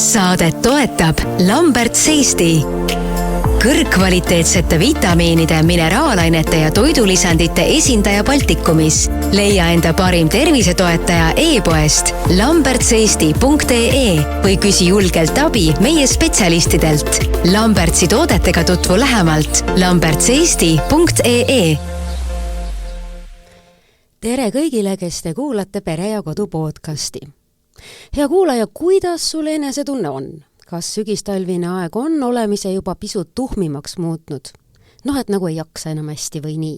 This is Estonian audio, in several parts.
Saadet toetab Lamberts Eesti. Kõrgkvaliteetsete vitamiinide, mineraalainete ja toidulisandite esindaja Baltikumis. Leia enda parim tervisetoetaja e-poest lambertseesti.ee või küsi julgelt abi meie spetsialistidelt. Lambertsi toodetega tutvu lähemalt lambertseesti.ee. Tere kõigile, kes te kuulate Pere ja Kodu podcasti. Hea kuulaja, kuidas sul enesetunne on? Kas sügistalvine aeg on olemise juba pisut tuhmimaks muutnud? Et nagu ei jaksa enam hästi või nii.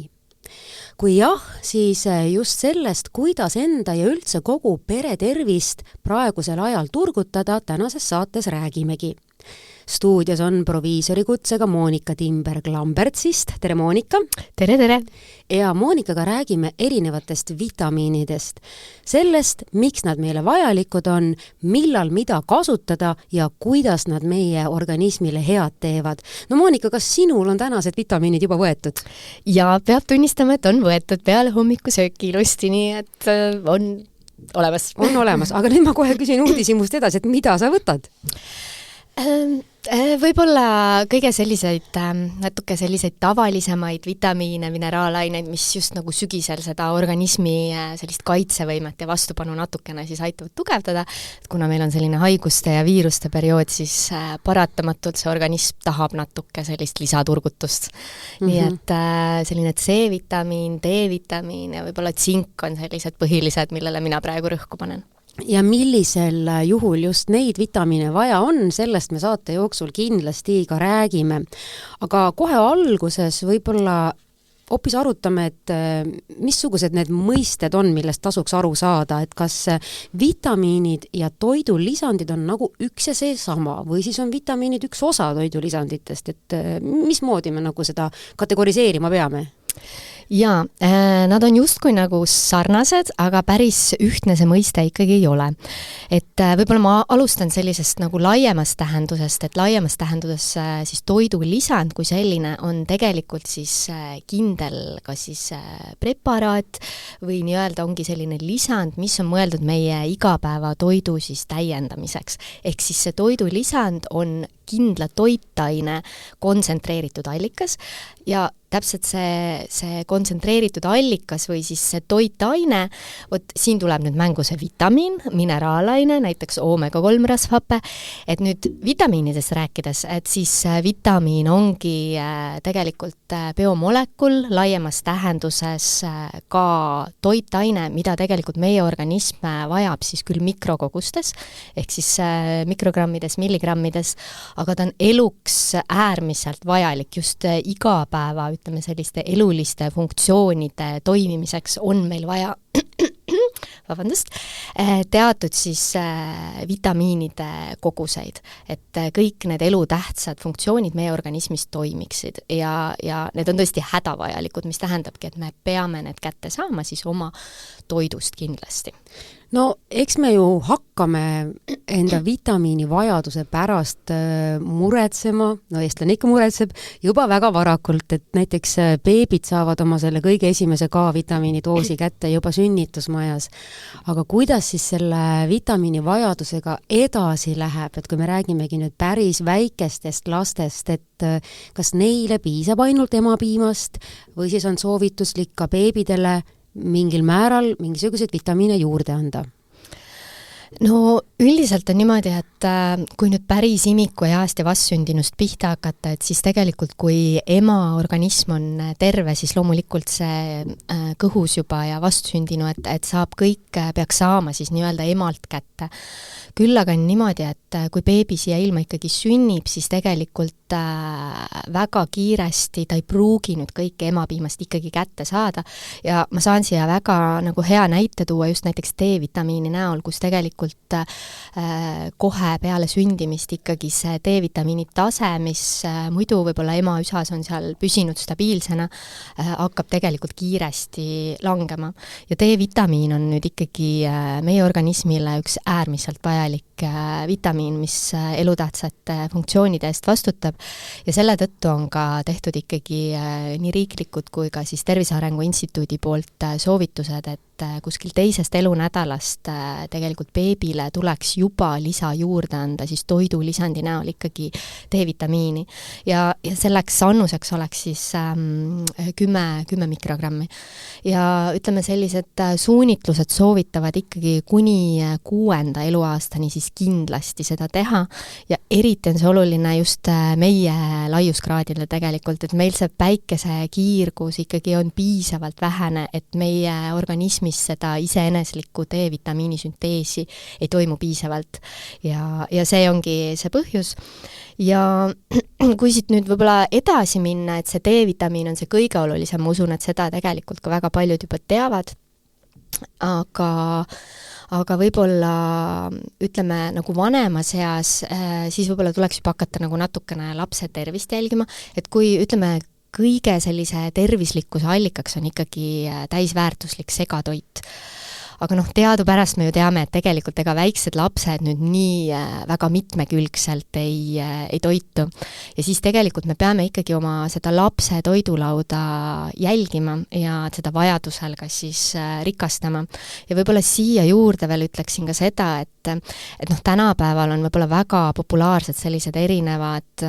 Kui jah, siis just sellest, kuidas enda ja üldse kogu pere tervist praegusel ajal turgutada, tänases saates räägimegi. Stuudios on proviisori kutsega Moonika Timberg-Lambertsist. Tere, Moonika! Tere, tere! Ja Moonikaga räägime erinevatest vitamiinidest. Sellest, miks nad meile vajalikud on, millal mida kasutada ja kuidas nad meie organismile head teevad. Moonika, kas sinul on tänased vitamiinid juba võetud? Ja peab tunnistama, et on võetud peale hommikusööki ilusti, nii et on olemas. On olemas, aga nüüd ma kohe küsin uudishimust edasi, et mida sa võtad? Võib-olla kõige natuke selliseid tavalisemaid vitamiine, mineraalaineid, mis just nagu sügisel seda organismi sellist kaitsevõimet ja vastupanu natukene siis aitavad tugevdada. Kuna meil on selline haiguste ja viiruste periood, siis paratamatult see organism tahab natuke sellist lisaturgutust. Nii et selline C-vitamiin, D-vitamiin ja võib-olla tsink on sellised põhilised, millele mina praegu rõhku panen. Ja millisel juhul just neid vitamiine vaja on, sellest me saate jooksul kindlasti ka räägime. Aga kohe alguses võib-olla hoopis arutame, et missugused need mõisted on, millest tasuks aru saada, et kas vitamiinid ja toidulisandid on nagu üks ja see sama või siis on vitamiinid üks osa toidulisanditest, et mismoodi me nagu seda kategoriseerima peame? Ja, nad on justkui nagu sarnased, aga päris ühtne see mõiste ikkagi ei ole. Et võib-olla ma alustan sellisest nagu laiemast tähendusest, et laiemas tähenduses siis toidulisand kui selline on tegelikult siis kindel ka siis preparaat või nii-öelda ongi selline lisand, mis on mõeldud meie igapäeva toidu siis täiendamiseks. Ehk siis see toidulisand on kindla toitaine kontsentreeritud allikas ja täpselt see kontsentreeritud allikas või siis see toitaine, siin tuleb nüüd mängu see vitamiin, mineraalaine, näiteks oomega-3 rasvhappe, et nüüd vitamiinidest rääkides, et siis vitamiin ongi tegelikult biomolekul laiemas tähenduses ka toitaine, mida tegelikult meie organism vajab siis küll mikrokogustes, ehk siis mikrogrammides, milligrammides, aga ta on eluks äärmiselt vajalik just igapäeva, ütleme selliste eluliste funktsioonide toimimiseks on meil vaja teatud siis vitamiinide koguseid, et kõik need elutähtsad funktsioonid meie organismis toimiksid ja need on tõesti hädavajalikud, mis tähendabki, et me peame need kätte saama siis oma toidust kindlasti. Eks me ju hakkame enda vitamiini vajaduse pärast muretsema, eestlane ikka muretseb, juba väga varakult, et näiteks beebid saavad oma selle kõige esimese K-vitamiini doosi kätte juba sünnitusmajas. Aga kuidas siis selle vitamiini vajadusega edasi läheb, et kui me räägimegi nüüd päris väikestest lastest, et kas neile piisab ainult emapiimast või siis on soovituslik ka beebidele mingil määral mingisuguseid vitamiine juurde anda? Üldiselt on niimoodi, et kui nüüd päris imiku east ja vastsündinust pihta hakata, et siis tegelikult kui ema organism on terve, siis loomulikult see kõhus juba ja vastsündinu, et saab kõik, peaks saama siis nii-öelda emalt kätte. Küll aga on niimoodi, et kui beebi siia ilma ikkagi sünnib, siis tegelikult väga kiiresti ta ei pruugi nüüd kõike emapiimast ikkagi kätte saada ja ma saan siia väga nagu hea näite tuua just näiteks D-vitamiini näol, kus tegelikult kohe peale sündimist ikkagi see D-vitamiini tase, mis muidu võib-olla ema üsas on seal püsinud stabiilsena, hakkab tegelikult kiiresti langema. Ja D-vitamiin on nüüd ikkagi meie organismile üks äärmiselt vajalik vitamiin, mis elutähtsate funktsioonide eest vastutab ja selle tõttu on ka tehtud ikkagi nii riiklikud kui ka siis Tervise Arengu Instituudi poolt soovitused, et kuskil teisest elunädalast tegelikult beebile tuleks juba lisa juurde anda siis toidulisandi näol ikkagi D-vitamiini. Ja selleks annuseks oleks siis 10 mikrogrammi. Ja ütleme, sellised suunitlused soovitavad ikkagi kuni 6. eluaastani siis kindlasti seda teha ja eriti on see oluline just meie laiuskraadile tegelikult, et meil see päikesekiirgus ikkagi on piisavalt vähene, et meie organismis seda iseeneslikku D-vitamiini sünteesi ei toimu piisavalt. Ja see ongi see põhjus. Ja kui siit nüüd võib-olla edasi minna, et see D-vitamiin on see kõige olulisem, ma usun, et seda tegelikult ka väga paljud juba teavad, aga võib-olla ütleme nagu vanemas eas, siis võib-olla tuleks juba hakata nagu natukene lapse tervist jälgima, et kui ütleme, kõige sellise tervislikkuse allikaks on ikkagi täisväärtuslik segatoit. Aga teadupärast me ju teame, et tegelikult ega väiksed lapsed nüüd nii väga mitmekülgselt ei toitu. Ja siis tegelikult me peame ikkagi oma seda lapse toidulauda jälgima ja seda vajadusel ka siis rikastama. Ja võib-olla siia juurde veel ütleksin ka seda, et tänapäeval on võib-olla väga populaarsed sellised erinevad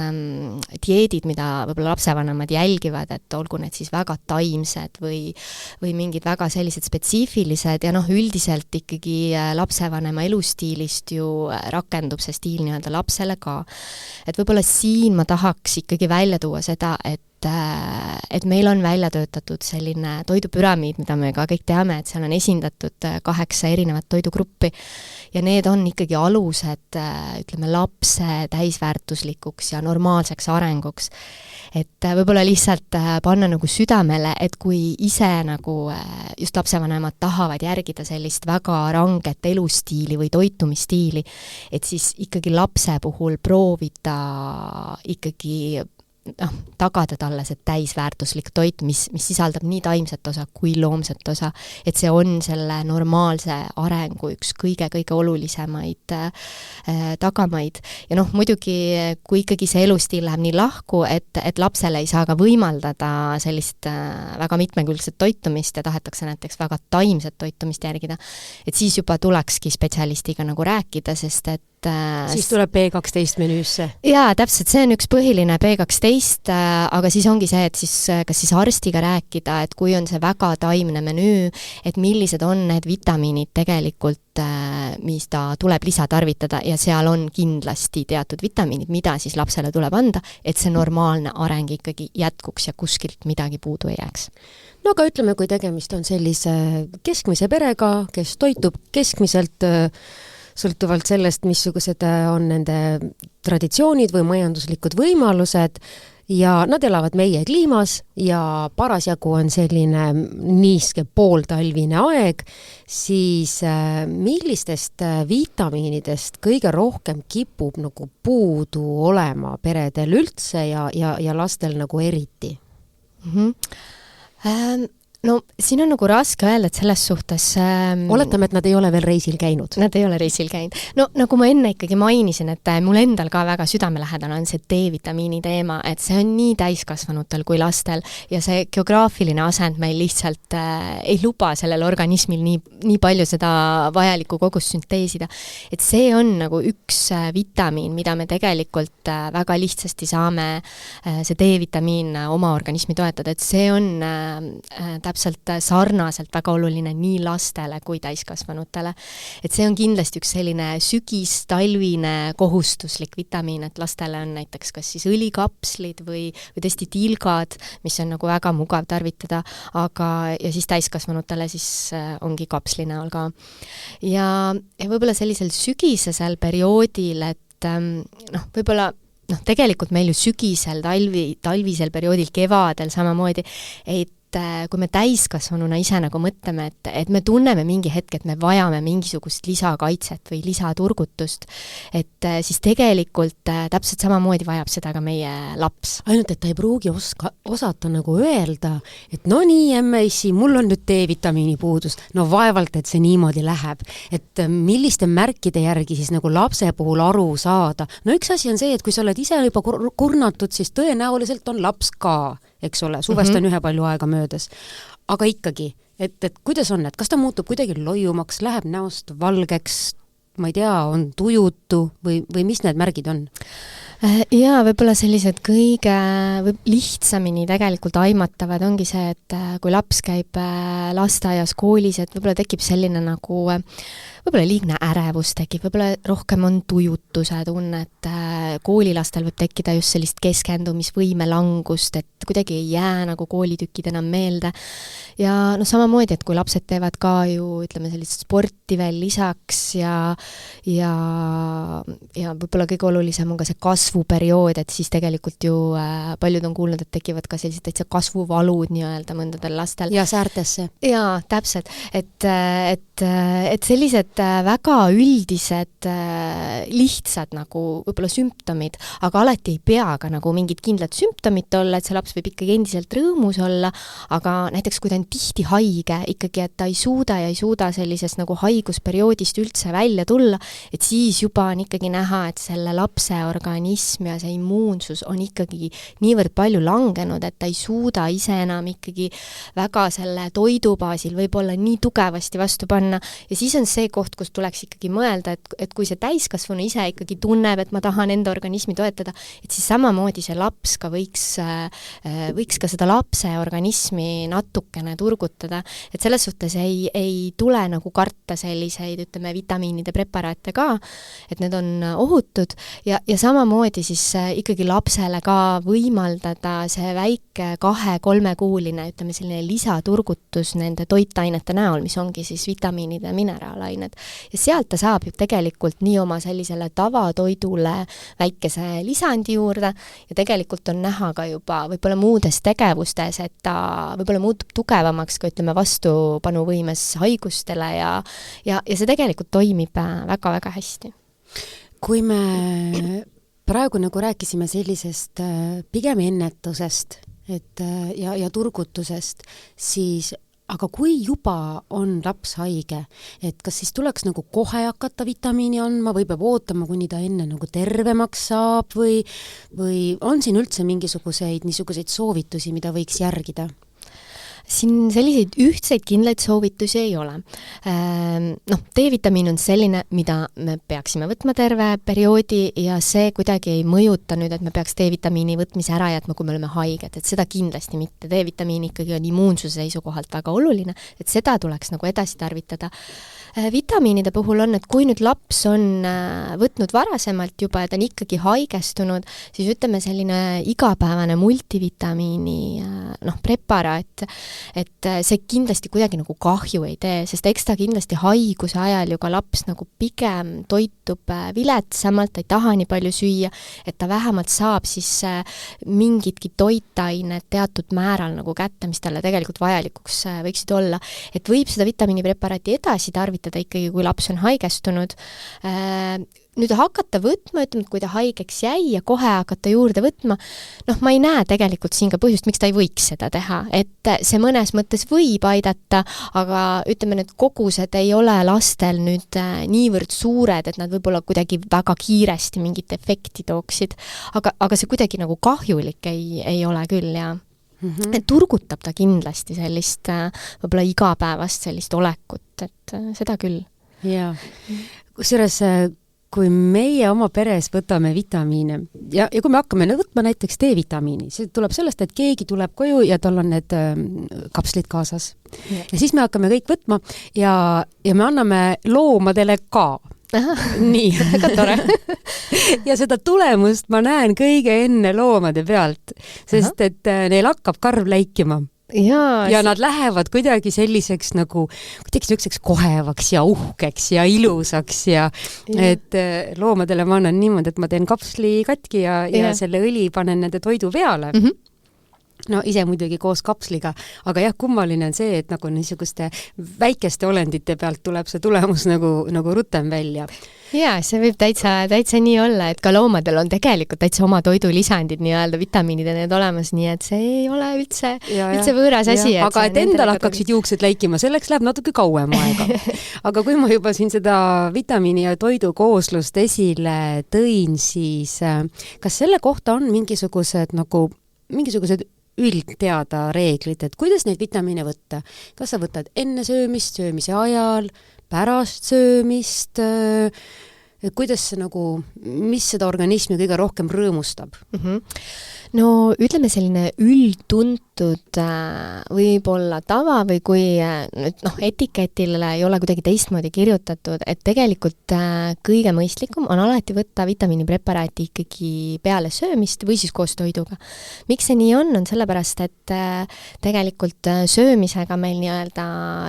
dieedid, mida võib-olla lapsevanemad jälgivad, et olgu need siis väga taimsed või mingid väga sellised spetsiifilised ja üldiselt ikkagi lapsevanema elustiilist ju rakendub see stiil nii-öelda lapsele ka. Et võib-olla siin ma tahaks ikkagi välja tuua seda, et meil on välja töötatud selline toidupüramiid, mida me ka kõik teame, et seal on esindatud 8 erinevat toidugruppi ja need on ikkagi alused, ütleme, lapse täisväärtuslikuks ja normaalseks arenguks. Et võib-olla lihtsalt panna nagu südamele, et kui ise nagu just lapsevanemad tahavad järgida sellist väga ranget elustiili või toitumistiili, et siis ikkagi lapse puhul proovida ikkagi tagada talle see täisväärtuslik toit, mis sisaldab nii taimset osa kui loomset osa, et see on selle normaalse arengu üks kõige olulisemaid tagamaid. Ja muidugi, kui ikkagi see elustiil läheb nii lahku, et lapsele ei saa ka võimaldada sellist väga mitmekülgset toitumist ja tahetakse näiteks väga taimset toitumist järgida, et siis juba tulekski spetsialistiga nagu rääkida, sest et siis tuleb B12 menüüsse. Jaa, täpselt, see on üks põhiline B12, aga siis ongi see, et siis kas siis arstiga rääkida, et kui on see väga taimne menüü, et millised on need vitamiinid tegelikult, mis ta tuleb lisatarvitada ja seal on kindlasti teatud vitamiinid, mida siis lapsele tuleb anda, et see normaalne areng ikkagi jätkuks ja kuskilt midagi puudu ei jääks. No aga ütleme, kui tegemist on sellise keskmise perega, kes toitub keskmiselt sõltuvalt sellest, missugused on nende traditsioonid või majanduslikud võimalused ja nad elavad meie kliimas ja parasjagu on selline niiske pooltalvine aeg, siis millistest vitamiinidest kõige rohkem kipub nagu puudu olema peredel üldse ja lastel nagu eriti? No siin on nagu raske öelda, et selles suhtes oletame, et nad ei ole veel reisil käinud. Nad ei ole reisil käinud. No nagu ma enne ikkagi mainisin, et mul endal ka väga südamelähedane on see D-vitamiini teema, et see on nii täiskasvanutel kui lastel ja see geograafiline asend meil lihtsalt ei luba sellel organismil nii palju seda vajalikku kogust sünteesida. Et see on nagu üks vitamiin, mida me tegelikult väga lihtsasti saame see D-vitamiin oma organismi toetada, et see on täpselt sarnaselt väga oluline nii lastele kui täiskasvanutele. Et see on kindlasti üks selline sügis-talvine kohustuslik vitamiin, et lastele on näiteks kas siis õlikapslid või tõesti tilgad, mis on nagu väga mugav tarvitada, ja siis täiskasvanutele siis ongi kapsli näol ka. Ja võib-olla sellisel sügisesel perioodil, et võib-olla tegelikult meil ju sügisel, talvisel perioodil, kevadel samamoodi, et kui me täiskasvanuna ise nagu mõtleme, et me tunneme mingi hetk, et me vajame mingisugust lisakaitset või lisaturgutust, et siis tegelikult täpselt samamoodi vajab seda ka meie laps. Ainult, et ta ei pruugi osata nagu öelda, et no nii, emme-issi, mul on nüüd D-vitamiini puudus. No vaevalt, et see niimoodi läheb. Et milliste märkide järgi siis nagu lapse puhul aru saada. No üks asi on see, et kui sa oled ise juba kurnatud, siis tõenäoliselt on laps ka, eks ole, suvest on ühe palju aega möödas. Aga ikkagi, et kuidas on, et kas ta muutub kuidagi loiumaks, läheb näost valgeks, ma ei tea, on tujutu või mis need märgid on? Jaa, võib-olla sellised kõige lihtsamini tegelikult aimatavad ongi see, et kui laps käib lasteaias, koolis, et võib-olla tekib selline nagu võib-olla liigne ärevus tekib, võib-olla rohkem on tujutuse tunne, et koolilastel võib tekkida just sellist keskendumisvõime langust, et kuidagi ei jää nagu koolitükid enam meelde. Ja samamoodi, et kui lapsed teevad ka ju, ütleme, sellist sporti veel lisaks ja võib-olla kõige olulisem on ka see kasvuperiood, et siis tegelikult ju paljud on kuulnud, et tekivad ka sellised täitsa kasvuvalud nii-öelda mõndadel lastel. Ja säärtesse. Jaa, täpselt. Et sellised väga üldised, lihtsad nagu võib-olla sümptomid, aga alati ei pea ka nagu mingid kindlad sümptomid olla, et see laps võib ikkagi endiselt rõõmus olla, aga näiteks kui ta on tihti haige ikkagi, et ta ei suuda sellisest nagu haigusperioodist üldse välja tulla, et siis juba on ikkagi näha, et selle lapse organism ja see immuunsus on ikkagi niivõrd palju langenud, et ta ei suuda ise enam ikkagi väga selle toidubaasil võib-olla nii tugevasti vastu panna ja siis on see koht, kus tuleks ikkagi mõelda, et kui see täiskasvanu ise ikkagi tunneb, et ma tahan enda organismi toetada, et siis samamoodi see laps ka võiks ka seda lapse organismi natukene turgutada, et selles suhtes ei tule nagu karta selliseid, ütleme, vitamiinide preparaate ka, et need on ohutud ja samamoodi siis ikkagi lapsele ka võimaldada see väike 2-3 kuuline, ütleme, selline lisaturgutus nende toitainete näol, mis ongi siis vitamiinid ja mineraalained. Ja sealt ta saab ju tegelikult nii oma sellisele tavatoidule väikese lisandi juurde ja tegelikult on näha ka juba võib-olla muudes tegevustes, et ta võib-olla muutub tugevamaks ka, ütleme, vastupanuvõimes haigustele ja see tegelikult toimib väga-väga hästi. Kui me praegu nagu rääkisime sellisest pigem ennetusest ja turgutusest, siis aga kui juba on laps haige, et kas siis tuleks nagu kohe hakata vitamiini andma või peab ootama, kuni ta enne nagu tervemaks saab või on siin üldse niisuguseid soovitusi, mida võiks järgida? Siin selliseid ühtseid kindlaid soovitusi ei ole. D-vitamiin on selline, mida me peaksime võtma terve perioodi ja see kuidagi ei mõjuta nüüd, et me peaks D-vitamiini võtmise ära jätma, kui me oleme haiged, et seda kindlasti mitte. D-vitamiin ikkagi on immuunsuse seisukohalt väga oluline, et seda tuleks nagu edasi tarvitada. Vitamiinide puhul on, et kui nüüd laps on võtnud varasemalt juba, et on ikkagi haigestunud, siis ütleme selline igapäevane multivitamiini preparaat, et see kindlasti kuidagi nagu kahju ei tee, sest eks ta kindlasti haiguse ajal ju ka laps nagu pigem toitub viletsamalt, ei taha nii palju süüa, et ta vähemalt saab siis mingitki toitainet teatud määral nagu kätte, mis talle tegelikult vajalikuks võiksid olla. Et võib seda vitamiinipreparaati edasi tarvitada ikkagi, kui laps on haigestunud. Nüüd hakata võtma, ütleme, kui ta haigeks jäi ja kohe hakata juurde võtma, ma ei näe tegelikult siin ka põhjust, miks ta ei võiks seda teha, et see mõnes mõttes võib aidata, aga ütleme, need kogused ei ole lastel nüüd niivõrd suured, et nad võib-olla kuidagi väga kiiresti mingit efekti tooksid, aga see kuidagi nagu kahjulik ei ole küll, ja et turgutab ta kindlasti sellist võib-olla igapäevast sellist olekut, et seda küll. Jaa, kusjuures kui meie oma peres võtame vitamiine ja kui me hakkame võtma näiteks D-vitamiini, see tuleb sellest, et keegi tuleb koju ja tal on need kapslid kaasas. Ja siis me hakkame kõik võtma ja me anname loomadele ka. Nii, väga tore. Ja seda tulemust ma näen kõige enne loomade pealt, sest et neil hakkab karv läikima. Ja nad lähevad kuidagi selliseks nagu kuidagi niisuguseks kohevaks ja uhkeks ja ilusaks ja et loomadele ma annan niimoodi, et ma teen kapsli katki ja selle õli panen nende toidu peale. No ise muidugi koos kapsliga, aga jah, kummaline on see, et nagu niisuguste väikeste olendite pealt tuleb see tulemus nagu rutem välja. Jaa, see võib täitsa nii olla, et ka loomadel on tegelikult täitsa oma toidulisandid nii-öelda vitamiinid ja need olemas, nii et see ei ole üldse võõras asi. Aga et endal hakkaksid juuksed läikima, selleks läheb natuke kauem aega. Aga kui ma juba siin seda vitamiini ja toidu kooslust esile tõin, siis kas selle kohta on mingisugused üldteada reeglid, et kuidas neid vitamiine võtta? Kas sa võtad enne söömist, söömise ajal, pärast söömist, kuidas see nagu, mis seda organismi kõige rohkem rõõmustab? No ütleme selline üldtuntud võib-olla tava või kui nüüd etiketile ei ole kuidagi teistmoodi kirjutatud, et tegelikult kõige mõistlikum on alati võtta vitamiinipreparaati ikkagi peale söömist või siis koos toiduga. Miks see nii on sellepärast, et tegelikult söömisega meil nii-öelda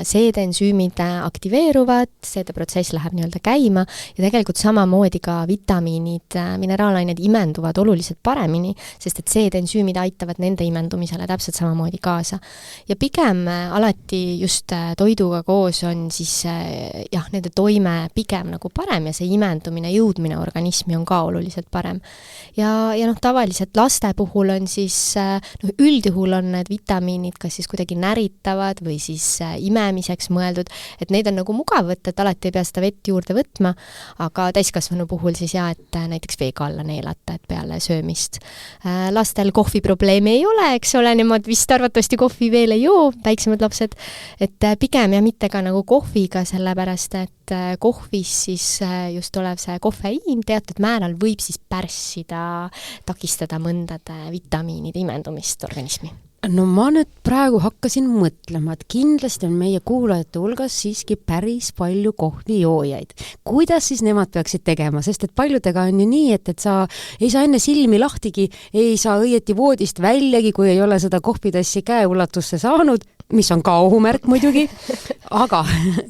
seedensüümid aktiveeruvad, seedeprotsess läheb nii-öelda käima ja tegelikult samamoodi ka vitamiinid, mineraalained imenduvad oluliselt paremini, sest et seedensüümid aitavad nende imendumisele täpselt samamoodi kaasa. Ja pigem alati just toiduga koos on siis nende toime pigem nagu parem ja see imendumine, jõudmine organismi on ka oluliselt parem. Ja tavaliselt laste puhul on siis, üldjuhul on need vitamiinid kas siis kuidagi näritavad või siis imemiseks mõeldud, et neid on nagu mugav võtta, et alati ei pea seda vett juurde võtma, aga täiskasvanu puhul siis et näiteks veega alla neelata, et peale söömist. Lastel kohviprobleemi ei ole, eks ole, nemad vist arvatavasti kohvi veel ei joo, väiksemad lapsed, et pigem ja mitte ka nagu kohviga, sellepärast et kohvis siis just olev see kofeiin teatud määral võib siis pärssida, takistada mõndade vitamiinide imendumist organismi. No ma nüüd praegu hakkasin mõtlema, et kindlasti on meie kuulajate hulgas siiski päris palju kohvijoojaid. Kuidas siis nemad peaksid tegema? Sest et paljudega on ju nii, et sa ei saa enne silmi lahtigi, ei saa õieti voodist väljagi, kui ei ole seda kohvitassi käeulatusse saanud, mis on ka ohumärk muidugi, aga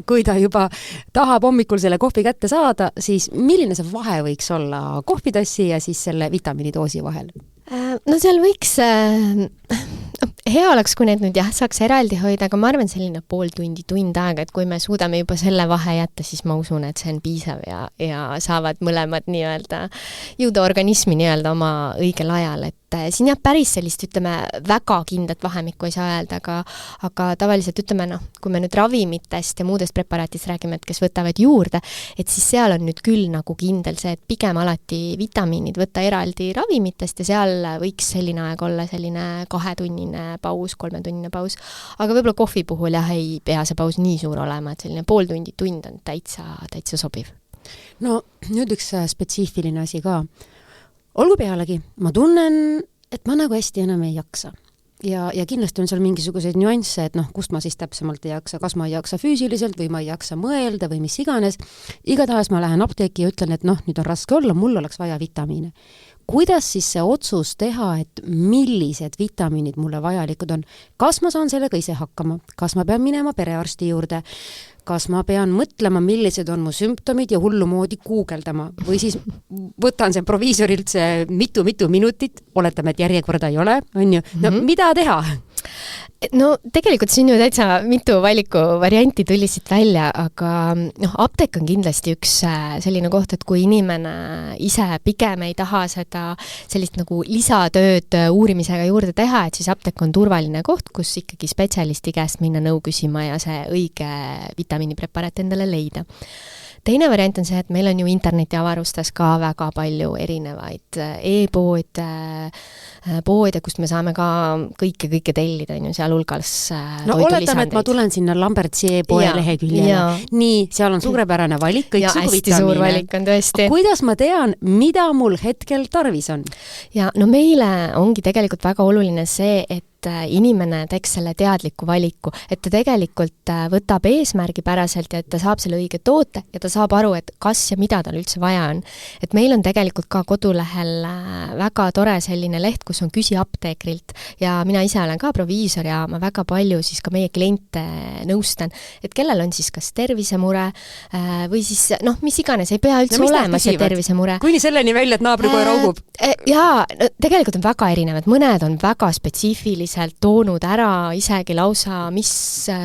kui ta juba tahab hommikul selle kohvi kätte saada, siis milline see vahe võiks olla kohvitassi ja siis selle vitamiinidoosi vahel? No seal võiks, hea oleks, kui need nüüd saaks eraldi hoida, aga ma arvan selline pool tundi, tund aega, et kui me suudame juba selle vahe jätta, siis ma usun, et see on piisav ja saavad mõlemad nii-öelda jõuda organismi nii-öelda oma õigel ajal, et siin päris sellist, ütleme, väga kindlat vahemikku ei saa öelda, aga tavaliselt ütleme, kui me nüüd ravimitest ja muudest preparaatist räägime, et kes võtavad juurde, et siis seal on nüüd küll nagu kindel see, et pigem alati vitamiinid võtta eraldi ravimitest ja seal võiks selline aeg olla selline 2-tunnine paus, 3-tunnine paus, aga võib-olla kohvi puhul ei pea see paus nii suur olema, et selline pool tundi, tund on täitsa sobiv. No nüüd üks spetsiifiline asi ka. Olgu pealegi, ma tunnen, et ma nagu hästi enam ei jaksa. Ja kindlasti on seal mingisuguseid nüansse, et kust ma siis täpsemalt ei jaksa, kas ma ei jaksa füüsiliselt või ma ei jaksa mõelda või mis iganes. Igatahes ma lähen apteeki ja ütlen, et nüüd on raske olla, mul oleks vaja vitamiine. Kuidas siis see otsus teha, et millised vitamiinid mulle vajalikud on? Kas ma saan sellega ise hakkama? Kas ma pean minema perearsti juurde? Kas ma pean mõtlema, millised on mu sümptomid ja hullumoodi guugeldama? Või siis võtan see proviisorilt see mitu minutit, oletame, et järjekorda ei ole, on ju? No mida teha? No tegelikult siin ju täitsa mitu valikuvarianti tuli siit välja, aga apteek on kindlasti üks selline koht, et kui inimene ise pigem ei taha seda sellist nagu lisatööd uurimisega juurde teha, et siis apteek on turvaline koht, kus ikkagi spetsialisti käest minna nõu küsima ja see õige vitamiinipreparaat endale leida. Teine variant on see, et meil on ju internetiavarustes ka väga palju erinevaid e-poode, kust me saame ka kõike tellida, on ju, seal hulgas oletame, et ma tulen sinna Lambertsi e-poe leheküljele. Nii, seal on suurepärane valik, kõik sugu vitamiine. Hästi suur valik on tõesti. Kuidas ma tean, mida mul hetkel tarvis on? Ja meile ongi tegelikult väga oluline see, et inimene teeks selle teadliku valiku, et ta tegelikult võtab eesmärgipäraselt ja et ta saab selle õige toote ja ta saab aru, et kas ja mida tal üldse vaja on. Et meil on tegelikult ka kodulehel väga tore selline leht, kus on küsi apteekrilt ja mina ise olen ka proviisor ja ma väga palju siis ka meie kliente nõustan, et kellel on siis kas tervisemure või siis mis iganes, ei pea üldse olema see tervisemure. Kuni selleni välja, et naabri kohe raugub. Jaa, tegelikult on väga erinevad, mõned on väga spetsiifiliselt toonud ära isegi lausa, mis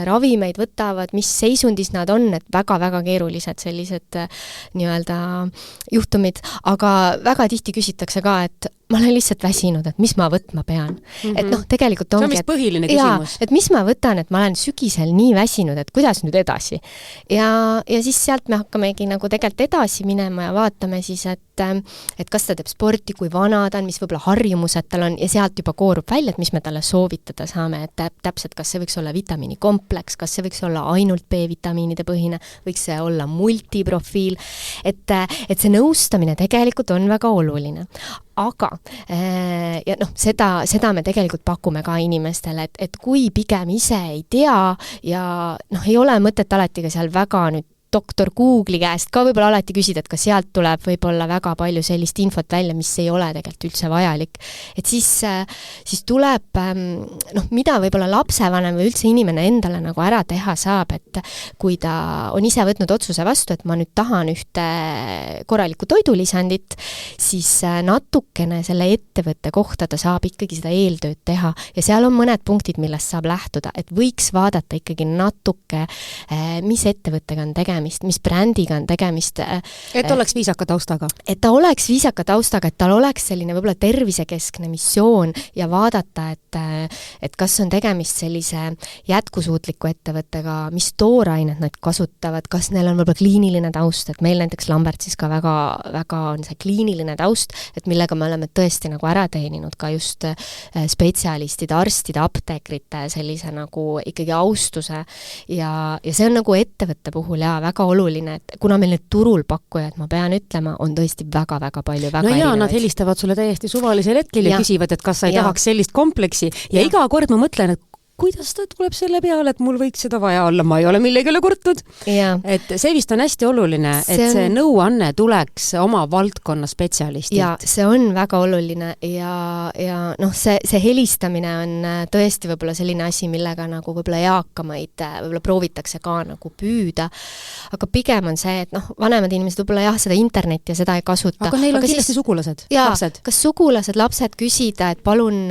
ravimeid võtavad, mis seisundis nad on, et väga-väga keerulised sellised nii-öelda juhtumid, aga väga tihti küsitakse ka, et ma olen lihtsalt väsinud, et mis ma võtma pean. Et noh, tegelikult ongi, see on vist põhiline küsimus. Et mis ma võtan, et ma olen sügisel nii väsinud, et kuidas nüüd edasi. Ja siis sealt me hakkamegi nagu tegelikult edasi minema ja vaatame siis, et kas ta teeb sporti, kui vana ta on, mis võib-olla harjumused tal on ja sealt juba koorub välja, et mis me talle soovitada saame, et täpselt, kas see võiks olla vitamiinikompleks, kas see võiks olla ainult B-vitamiinide põhine, võiks see olla multiprofiil, et see nõustamine tegelikult on väga oluline. Aga ja noh, seda me tegelikult pakume ka inimestele, et kui pigem ise ei tea ja noh, ei ole mõtet alati ka seal väga nüüd doktor Google'i käest ka võib-olla alati küsida, et kas sealt tuleb võib-olla väga palju sellist infot välja, mis ei ole tegelikult üldse vajalik. Et siis tuleb, noh, mida võib-olla lapsevanem või üldse inimene endale nagu ära teha saab, et kui ta on ise võtnud otsuse vastu, et ma nüüd tahan ühte korralikku toidulisandit, siis natukene selle ettevõtte kohta ta saab ikkagi seda eeltööd teha ja seal on mõned punktid, millest saab lähtuda, et võiks vaadata ikkagi natuke, mis ettevõttega on tegemist, mis brändiga on tegemist. Et oleks viisaka taustaga. Et ta oleks viisaka taustaga, et tal oleks selline võib-olla tervisekeskne missioon ja vaadata, et kas on tegemist sellise jätkusuutliku ettevõttega, mis toorained nad kasutavad, kas neil on võib-olla kliiniline taust, et meil näiteks Lambertsis ka väga, väga on see kliiniline taust, et millega me oleme tõesti nagu ära teeninud ka just spetsialistide, arstide, apteekrite sellise nagu ikkagi austuse ja see on nagu ettevõtte puhul ja väga oluline, et kuna meil need turul pakkujad, ma pean ütlema, on tõesti väga-väga palju, väga no erinevaid. Nad helistavad sulle täiesti suvalisel hetkel ja küsivad, et kas sa ei tahaks sellist kompleksi ja iga kord ma mõtlen, et kuidas ta tuleb selle peale, et mul võiks seda vaja olla, ma ei ole millegile kurtud. Et see vist on hästi oluline, et see nõuanne tuleks oma valdkonna spetsialistilt. Ja see on väga oluline ja noh, see helistamine on tõesti võib-olla selline asi, millega nagu võib-olla eakamaid võib-olla proovitakse ka nagu püüda. Aga pigem on see, et noh, vanemad inimesed võib-olla jah, seda internetti ja seda ei kasuta. Aga neil on kindlasti sugulased, lapsed. Kas sugulased, lapsed küsida, et palun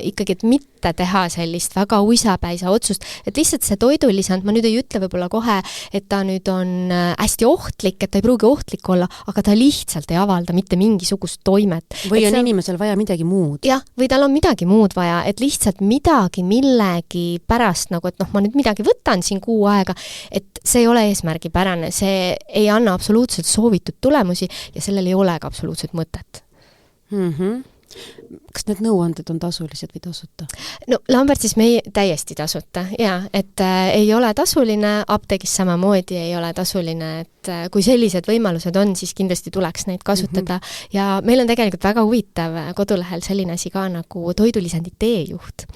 ikkagi, et mitte teha sellist väga uisapäisa otsust, et lihtsalt see toidulisand, ma nüüd ei ütle võib-olla kohe, et ta nüüd on hästi ohtlik, et ta ei pruugi ohtlik olla, aga ta lihtsalt ei avalda mitte mingisugust toimet. Või on inimesel vaja midagi muud. Jah, või tal on midagi muud vaja, et lihtsalt midagi millegi pärast, nagu et noh, ma nüüd midagi võtan siin kuu aega, et see ei ole eesmärgipärane, see ei anna absoluutselt soovitud tulemusi ja sellel ei ole ka absoluutselt mõtet. Kas need nõuanded on tasulised või tasuta? No Lambertsis me täiesti tasuta, et ei ole tasuline, apteegis samamoodi ei ole tasuline, et kui sellised võimalused on, siis kindlasti tuleks neid kasutada ja meil on tegelikult väga huvitav kodulehel selline asi ka nagu toidulisandi teejuht.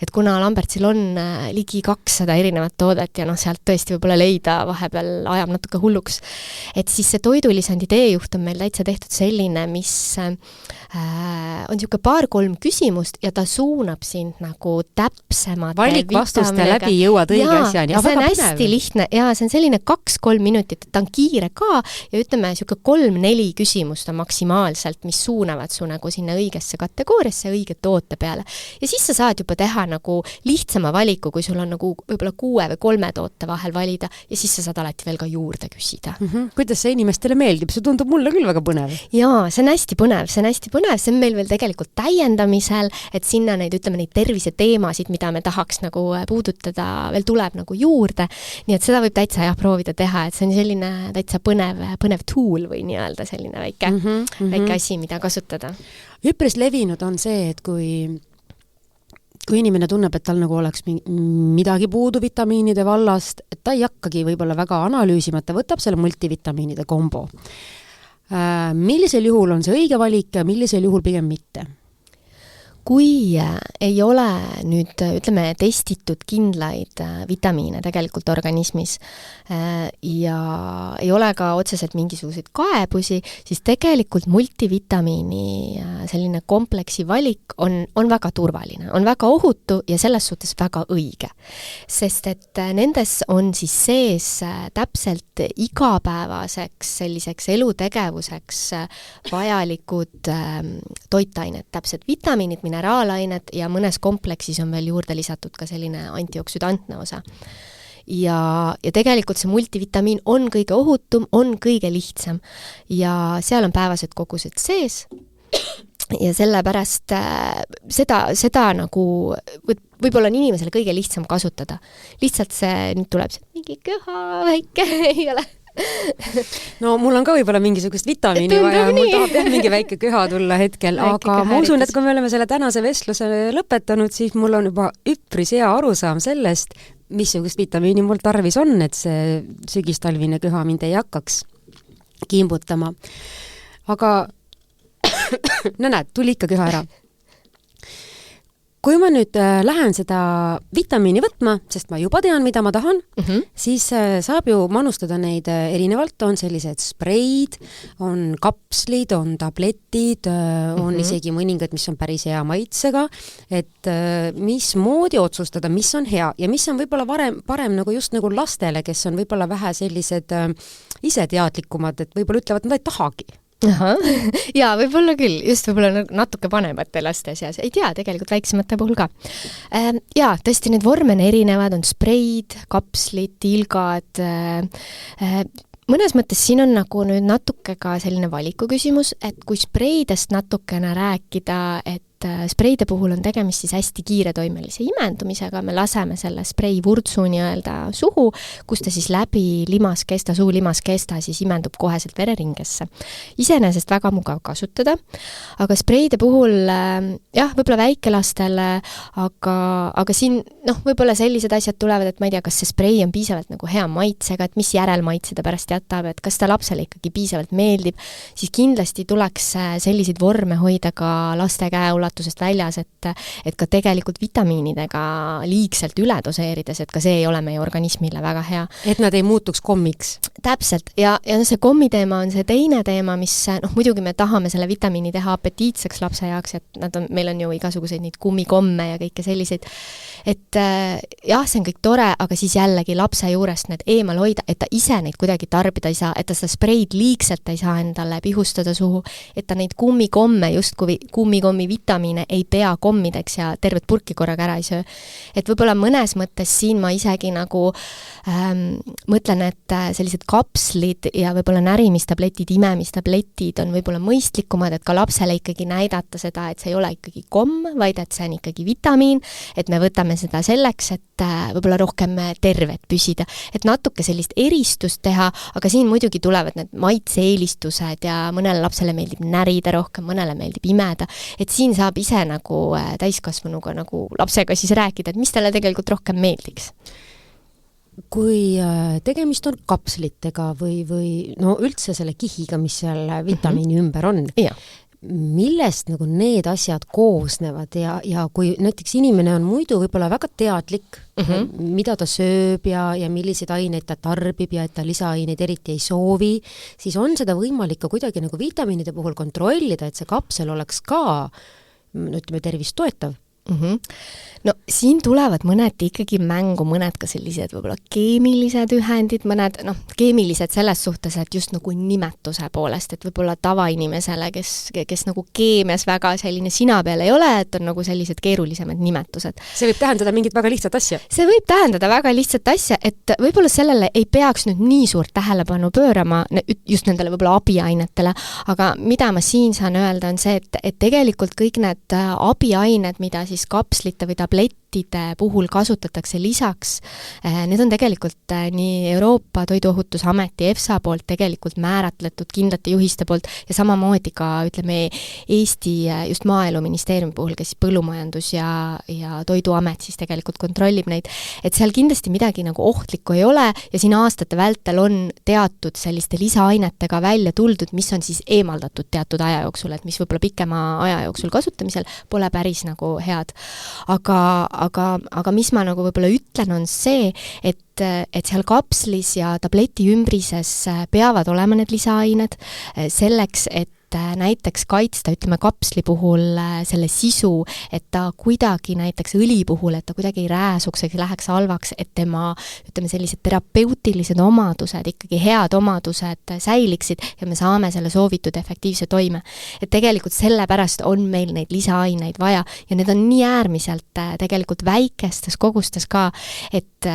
Et kuna Lambertsil on ligi 200 erinevat toodet ja noh, sealt tõesti võib-olla leida vahepeal ajab natuke hulluks, et siis see toidulisandi teejuht on meil täitsa tehtud selline, mis on niisugune 2-3 küsimust ja ta suunab sind nagu täpsemate valikvastuste läbi jõuad õige asjani. Ja see on hästi lihtne ja see on selline 2-3 minutit, et ta on kiire ka ja ütleme, niisugune 3-4 küsimust on maksimaalselt, mis suunavad su nagu sinna õigesse kategooriasse õige toote peale. Ja siis sa saad juba teha nagu lihtsama valiku, kui sul on nagu võib-olla 6 või 3 toote vahel valida ja siis sa saad alati veel ka juurde küsida. Kuidas see inimestele meeldib? See tundub mulle küll väga põnev. Jaa, see on hästi põnev, see on meil veel tegelikult täiendamisel, et sinna neid, ütleme, neid terviseteemasid, mida me tahaks nagu puudutada, veel tuleb nagu juurde. Nii et seda võib täitsa proovida teha, et see on selline täitsa põnev tool või nii-öelda selline väike asi, mida kasutada. Üpris levinud on see, et kui inimene tunneb, et tal nagu oleks midagi puudu vitamiinide vallast, et ta ei hakkagi võib-olla väga analüüsimata, võtab selle multivitamiinide kombo. Millisel juhul on see õige valik ja millisel juhul pigem mitte? Kui ei ole nüüd, ütleme, testitud kindlaid vitamiine tegelikult organismis ja ei ole ka otseselt mingisuguseid kaebusi, siis tegelikult multivitamiini selline kompleksi valik on väga turvaline, on väga ohutu ja selles suhtes väga õige. Sest et nendes on siis sees täpselt igapäevaseks selliseks elutegevuseks vajalikud toitained, täpselt vitamiinid, mineraalained ja mõnes kompleksis on veel juurde lisatud ka selline antioksüdantne osa. Ja tegelikult see multivitamiin on kõige ohutum, on kõige lihtsam ja seal on päevased kogused sees ja sellepärast seda nagu võib-olla on inimesele kõige lihtsam kasutada. Lihtsalt see nüüd tuleb mingi köha väike ei ole. No mul on ka võib-olla mingisugust vitamiini vaja, mul tahab jah mingi väike köha tulla hetkel, aga ma usun, et kui me oleme selle tänase vestluse lõpetanud, siis mul on juba üpris hea arusaam sellest, missugust vitamiini mul tarvis on, et see sügistalvine köha mind ei hakkaks kimbutama. Aga no näed, tuli ikka köha ära. Kui ma nüüd lähen seda vitamiini võtma, sest ma juba tean, mida ma tahan, siis saab ju manustada neid erinevalt, on sellised spreid, on kapslid, on tabletid, on isegi mõningad, mis on päris hea maitsega, et mismoodi otsustada, mis on hea ja mis on võib-olla parem nagu just nagu lastele, kes on võib-olla vähe sellised ise teadlikumad, et võib-olla ütlevad, nad ei tahagi. Jaa, võib-olla küll, just võib-olla natuke vanemate laste seas, ei tea, tegelikult väiksemate puhul ka. Jaa, tõesti, need vorme on erinevad, on spreid, kapslid, tilgad, mõnes mõttes siin on nagu nüüd natuke ka selline valiku küsimus, et kui spreidest natukene rääkida, et spreide puhul on tegemist siis hästi kiiretoimelise imendumisega, me laseme selle sprei vurtsu nii-öelda suhu, kus ta siis läbi limaskesta, suu limaskesta siis imendub koheselt vereringesse. Iseenesest väga mugav kasutada, aga spreide puhul jah, võib-olla väikelastele, aga siin võib-olla sellised asjad tulevad, et ma ei tea, kas see sprei on piisavalt nagu hea maitsega, et mis järelmaitse ta pärast jätab, et kas ta lapsele ikkagi piisavalt meeldib, siis kindlasti tuleks selliseid vorme hoida ka laste käeulatusest väljas, et ka tegelikult vitamiinidega liigselt üle doseerides, et ka see ei ole meie organismile väga hea. Et nad ei muutuks kommiks. Täpselt, ja see kommiteema on see teine teema, mis muidugi me tahame selle vitamiini teha apetiitseks lapse jaoks, et meil on ju igasuguseid neid kummikomme ja kõike selliseid, et jah, see on kõik tore, aga siis jällegi lapse juurest need eemal hoida, et ta ise neid kuidagi tarbida ei saa, et ta seda spreid liigselt ei saa endale pihustada suhu, et ta neid kummikomme, justkui kummikommi vitamiine ei pea kommideks ja tervet purki korraga ära ei söö. Et võib-olla mõnes mõttes siin ma isegi nagu mõtlen, et sellised kapslid ja võib-olla närimistabletid, imemistabletid on võib-olla mõistlikumad, et ka lapsele ikkagi näidata seda, et see ei ole ikkagi komm, vaid et see on ikkagi vitamiin, et me võtame seda selleks, et võib-olla rohkem terved püsida. Et natuke sellist eristust teha, aga siin muidugi tulevad need maitse-eelistused ja mõnele lapsele meeldib närida rohkem, mõnele meeldib imeda, et siin saab ise nagu täiskasvanuga nagu lapsega siis rääkida, et mis talle tegelikult rohkem meeldiks. Kui tegemist on kapslitega või no üldse selle kihiga, mis seal vitamiini ümber on, millest nagu need asjad koosnevad ja kui näiteks inimene on muidu võib-olla väga teadlik, mida ta sööb ja milliseid aineid ta tarbib ja et ta lisaaineid eriti ei soovi, siis on seda võimalik ka kuidagi nagu vitamiinide puhul kontrollida, et see kapsel oleks ka, ütleme, tervist toetav. No siin tulevad mõned ikkagi mängu, mõned ka sellised võib-olla keemilised ühendid, mõned keemilised selles suhtes, et just nagu nimetuse poolest, et võib-olla tavainimesele, kes nagu keemias väga selline sina peal ei ole, et on nagu sellised keerulisemad nimetused. See võib tähendada mingit väga lihtsat asja? See võib tähendada väga lihtsat asja, et võib-olla sellele ei peaks nüüd nii suurt tähelepanu pöörama just nendele võib-olla abiainetele, aga mida ma siin saan öelda on see, et tegelikult kõik need abiained, mida siis kapslite või tablettide puhul kasutatakse lisaks, need on tegelikult nii Euroopa Toiduohutusameti EFSA poolt tegelikult määratletud kindlate juhiste poolt ja samamoodi ka, ütleme, Eesti just Maaeluministeeriumi puhul, kes põllumajandus ja Toiduamet siis tegelikult kontrollib neid, et seal kindlasti midagi nagu ohtlikku ei ole ja siin aastate vältel on teatud selliste lisaainetega välja tuldud, mis on siis eemaldatud teatud aja jooksul, et mis võib-olla pikema aja jooksul kasutamisel pole päris nagu head. Aga mis ma nagu võib-olla ütlen, on see, et seal kapslis ja tableti ümbrises peavad olema need lisaained selleks, et näiteks kaitsta, ütleme kapsli puhul selle sisu, et ta kuidagi näiteks õli puhul, et ta kuidagi ei rääsuks, ei läheks halvaks, et tema, ütleme, sellised terapeutilised omadused, ikkagi head omadused säiliksid ja me saame selle soovitud efektiivse toime. Et tegelikult sellepärast on meil neid lisaaineid vaja ja need on nii äärmiselt tegelikult väikestes kogustes ka, et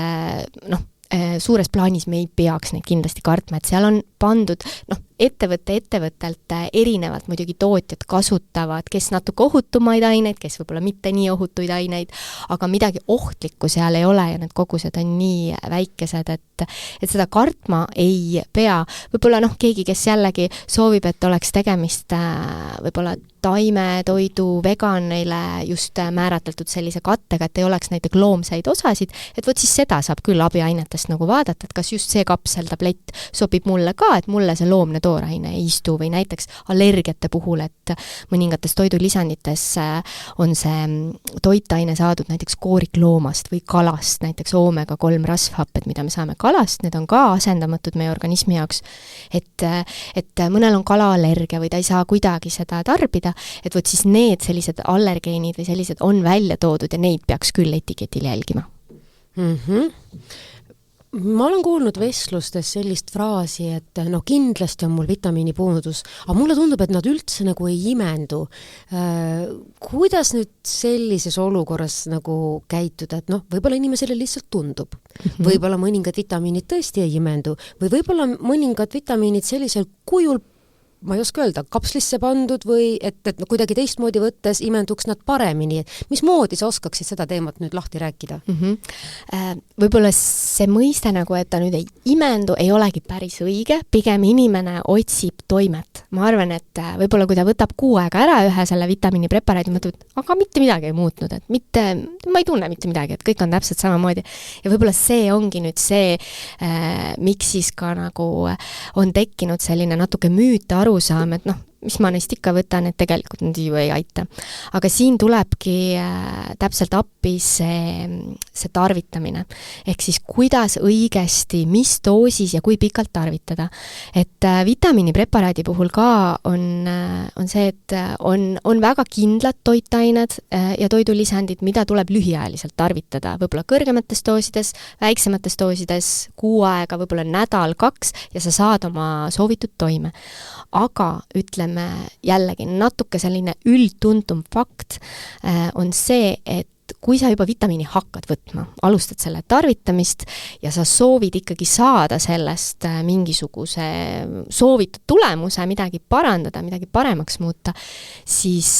suures plaanis me ei peaks neid kindlasti kartma, et seal on pandud, ettevõttelt erinevalt muidugi tootjad kasutavad, kes natuke ohutumaid aineid, kes võib-olla mitte nii ohutuid aineid, aga midagi ohtlikku seal ei ole ja need kogused on nii väikesed, et seda kartma ei pea. Võib-olla keegi, kes jällegi soovib, et oleks tegemist võib-olla taimetoidu veganile just määratletud sellise kattega, et ei oleks näiteks loomseid osasid, et võt siis seda saab küll abiainetest vaadata, et kas just see kapseltablett sobib mulle ka, et mulle see loomne tooraine ei istu või näiteks allergiate puhul, et mõningates toidulisandites on see toitaine saadud näiteks koorikloomast või kalast, näiteks oomega-3 rasvhapped, mida me saame kalast, need on ka asendamatud meie organismi jaoks, et mõnel on kalaallergia või ta ei saa kuidagi seda tarbida, et võt siis need sellised allergeenid või sellised on välja toodud ja neid peaks küll etiketil jälgima. Ma olen kuulnud vestlustes sellist fraasi, et kindlasti on mul vitamiinipuudus, aga mulle tundub, et nad üldse ei imendu. Kuidas nüüd sellises olukorras käituda, et võib-olla inimesele lihtsalt tundub. Võib-olla mõningad vitamiinid tõesti ei imendu või võib-olla mõningad vitamiinid sellisel kujul, ma ei oska öelda, kapslisse pandud või et kuidagi teistmoodi võttes imenduks nad paremini. Mismoodi sa oskaksid seda teemat nüüd lahti rääkida? Võib-olla see mõiste et ta nüüd ei imendu, ei olegi päris õige, pigem inimene otsib toimet. Ma arvan, et võib-olla kui ta võtab kuu aega ära ühe selle vitamiinipreparaadi, mõtleb, aga mitte midagi ei muutnud, et ma ei tunne mitte midagi, et kõik on täpselt samamoodi. Ja võib-olla see ongi nüüd see, miks siis ka on tekkinud selline natuke müüt arusaam, et mis ma neist ikka võtan, et tegelikult nad ju ei aita. Aga siin tulebki täpselt appi see tarvitamine. Ehk siis kuidas õigesti, mis doosis ja kui pikalt tarvitada. Et vitamiinipreparaadi puhul ka on see, et on väga kindlad toitained ja toidulisandid, mida tuleb lühiajaliselt tarvitada. Võib-olla kõrgemates doosides, väiksemates doosides, kuu aega, võib-olla nädal, 2 ja sa saad oma soovitud toime. Aga ütleme jällegi natuke selline üldtuntum fakt on see, et kui sa juba vitamiini hakkad võtma, alustad selle tarvitamist ja sa soovid ikkagi saada sellest mingisuguse soovitud tulemuse, midagi parandada, midagi paremaks muuta, siis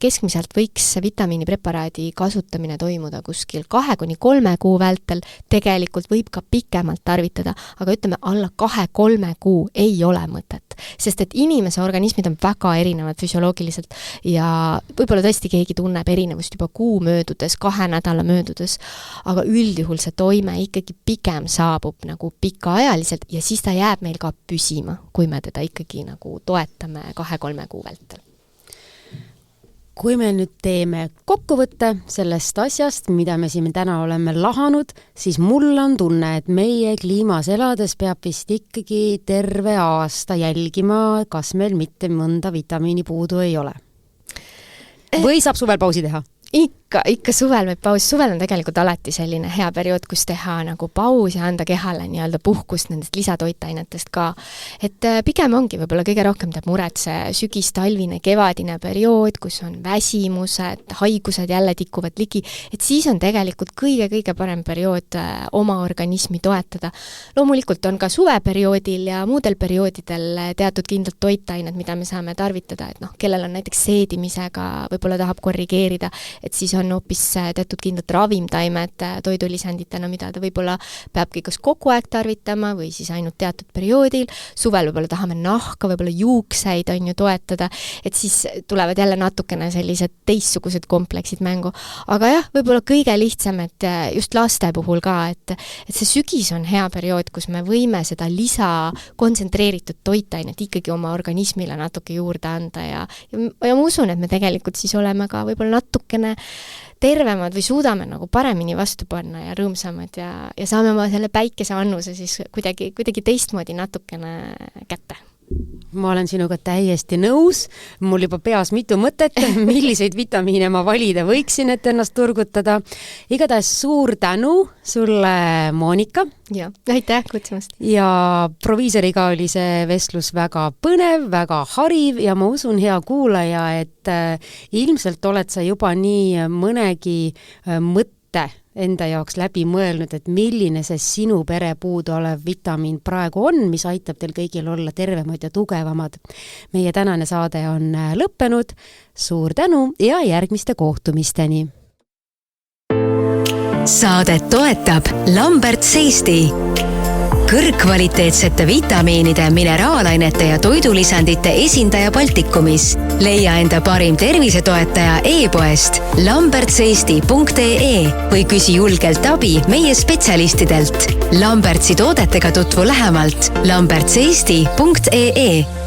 keskmiselt võiks vitamiinipreparaadi kasutamine toimuda kuskil 2-3 kuu vältel, tegelikult võib ka pikemalt tarvitada, aga ütleme alla 2-3 kuu ei ole mõtet, sest et inimese organismid on väga erinevad füsioloogiliselt ja võib-olla tõesti keegi tunneb erinevust juba kuu möödudes, 2 nädala möödudes, aga üldjuhul see toime ikkagi pigem saabub pikaajaliselt ja siis ta jääb meil ka püsima, kui me teda ikkagi toetame 2-3 kuu vältel. Kui me nüüd teeme kokkuvõtte sellest asjast, mida me siin täna oleme lahanud, siis mul on tunne, et meie kliimas elades peab vist ikkagi terve aasta jälgima, kas meil mitte mõnda vitamiinipuudu ei ole. Või saab suvel pausi teha? Ikka suvel võib paus. Suvel on tegelikult alati selline hea periood, kus teha paus ja anda kehale nii-öelda puhkust nendest lisatoitainetest ka. Et pigem ongi võib-olla kõige rohkem teeb muret see sügis-talvine kevadine periood, kus on väsimused, haigused jälle tikuvad ligi, et siis on tegelikult kõige parem periood oma organismi toetada. Loomulikult on ka suveperioodil ja muudel perioodidel teatud kindlad toitained, mida me saame tarvitada, et kellel on näiteks seedimisega, võib-olla tahab korrigeerida, et siis on hoopis teatud kindlad ravimtaimed toidulisanditena, mida ta võib-olla peabki kas kogu aeg tarvitama või siis ainult teatud perioodil. Suvel võib-olla tahame nahka, võib-olla juukseid on ju toetada, et siis tulevad jälle natukene sellised teistsugused kompleksid mängu. Aga jah, võib-olla kõige lihtsam, et just laste puhul ka, et see sügis on hea periood, kus me võime seda lisa kontsentreeritud toitainet ikkagi oma organismile natuke juurde anda ja ma usun, et me tegelikult siis oleme ka võib-olla natukene tervemad või suudame paremini vastu panna ja rõõmsamad ja saame oma selle päikese annuse siis kuidagi teistmoodi natukene kätte. Ma olen sinuga täiesti nõus, mul juba peas mitu mõtet, milliseid vitamiine ma valida võiksin, et ennast turgutada. Igatahes suur tänu sulle, Monika. Ja, aitäh kutsumast. Ja proviisoriga oli see vestlus väga põnev, väga hariv ja ma usun, hea kuulaja, et ilmselt oled sa juba nii mõnegi mõtte olete enda jaoks läbi mõelnud, et milline see sinu pere puuduolev vitamiin praegu on, mis aitab teil kõigil olla tervemad ja tugevamad. Meie tänane saade on lõppenud. Suur tänu ja järgmiste kohtumisteni! Saadet toetab Lamberts Eesti. Kõrgkvaliteetsete vitamiinide, mineraalainete ja toidulisandite esindaja Baltikumis. Leia enda parim tervisetoetaja e-poest lambertseesti.ee või küsi julgelt abi meie spetsialistidelt. Lambertsi toodetega tutvu lähemalt lambertseesti.ee.